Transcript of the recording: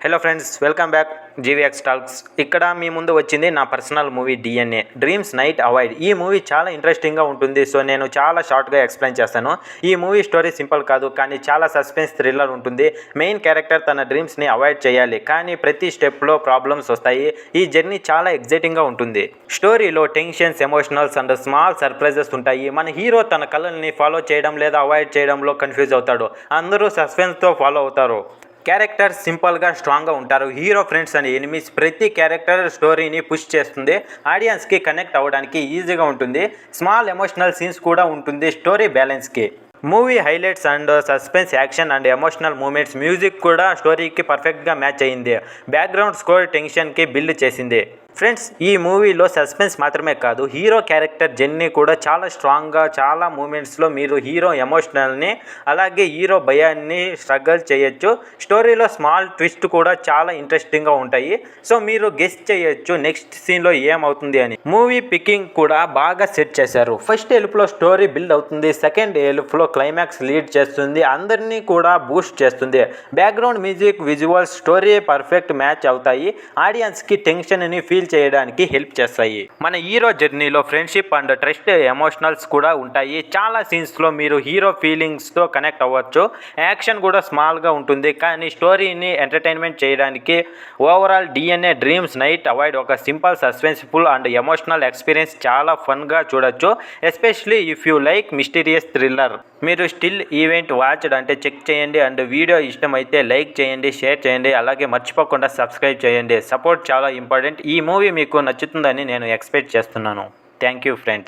Hello friends, welcome back GVX talks. ఇక్కడ మీ ముందు వచ్చింది నా personal movie DNA dreams night avoid. ఈ మూవీ చాలా ఇంట్రెస్టింగ్గా ఉంటుంది. సో నేను చాలా షార్ట్గా ఎక్స్ప్లెయిన్ చేస్తాను. ఈ మూవీ స్టోరీ సింపుల్ కాదు, కానీ చాలా సస్పెన్స్ థ్రిల్లర్ ఉంటుంది. మెయిన్ క్యారెక్టర్ తన డ్రీమ్స్ని అవాయిడ్ చేయాలి, కానీ ప్రతి స్టెప్లో ప్రాబ్లమ్స్ వస్తాయి. ఈ జర్నీ చాలా ఎగ్జైటింగ్గా ఉంటుంది. స్టోరీలో tensions, emotionals and small surprises ఉంటాయి. మన హీరో తన కళల్ని ఫాలో చేయడం లేదా అవాయిడ్ చేయడంలో కన్ఫ్యూజ్ అవుతాడు. అందరూ సస్పెన్స్తో ఫాలో అవుతారు. క్యారెక్టర్ సింపుల్గా స్ట్రాంగ్గా ఉంటారు. హీరో, ఫ్రెండ్స్ అండ్ ఎనిమీస్ ప్రతి క్యారెక్టర్ స్టోరీని పుష్ చేస్తుంది. ఆడియన్స్కి కనెక్ట్ అవ్వడానికి ఈజీగా ఉంటుంది. స్మాల్ ఎమోషనల్ సీన్స్ కూడా ఉంటుంది స్టోరీ బ్యాలెన్స్కి. Movie highlights and suspense, action and emotional moments, music కూడా స్టోరీకి పర్ఫెక్ట్గా మ్యాచ్ అయ్యింది. బ్యాక్గ్రౌండ్ స్కోర్ టెన్షన్కి బిల్డ్ చేసింది. ఫ్రెండ్స్, ఈ మూవీలో సస్పెన్స్ మాత్రమే కాదు, హీరో క్యారెక్టర్ జర్నీ కూడా చాలా స్ట్రాంగ్గా. చాలా మూమెంట్స్లో మీరు హీరో ఎమోషనల్ని అలాగే హీరో భయాన్ని స్ట్రగల్ చేయొచ్చు. స్టోరీలో స్మాల్ ట్విస్ట్ కూడా చాలా ఇంట్రెస్టింగ్గా ఉంటాయి. సో మీరు గెస్ చేయొచ్చు నెక్స్ట్ సీన్లో ఏమవుతుంది అని. మూవీ పికింగ్ కూడా బాగా సెట్ చేశారు. ఫస్ట్ ఎలుపులో స్టోరీ బిల్డ్ అవుతుంది, సెకండ్ ఎలుపులో క్లైమాక్స్ లీడ్ చేస్తుంది, అందరినీ కూడా బూస్ట్ చేస్తుంది. Background music, visuals, story perfect match అవుతాయి. ఆడియన్స్కి టెన్షన్ని ఫీల్ చేయడానికి హెల్ప్ చేస్తాయి. మన హీరో జర్నీలో ఫ్రెండ్షిప్ అండ్ ట్రస్ట్ ఎమోషనల్స్ కూడా ఉంటాయి. చాలా సీన్స్లో మీరు హీరో ఫీలింగ్స్తో కనెక్ట్ అవ్వచ్చు. యాక్షన్ కూడా స్మాల్గా ఉంటుంది, కానీ స్టోరీని ఎంటర్టైన్మెంట్ చేయడానికి overall DNA dreams night avoid ఒక simple, suspenseful and emotional experience. చాలా ఫన్గా చూడొచ్చు, especially if you like mysterious thriller. మీరు స్టిల్ ఈవెంట్ వాచ్డ్ అంటే చెక్ చేయండి. అండ్ వీడియో ఇష్టమైతే లైక్ చేయండి, షేర్ చేయండి, అలాగే మర్చిపోకుండా సబ్స్క్రైబ్ చేయండి. సపోర్ట్ చాలా ఇంపార్టెంట్. ఈ మూవీ మీకు నచ్చుతుందని నేను ఎక్స్పెక్ట్ చేస్తున్నాను. Thank you friends.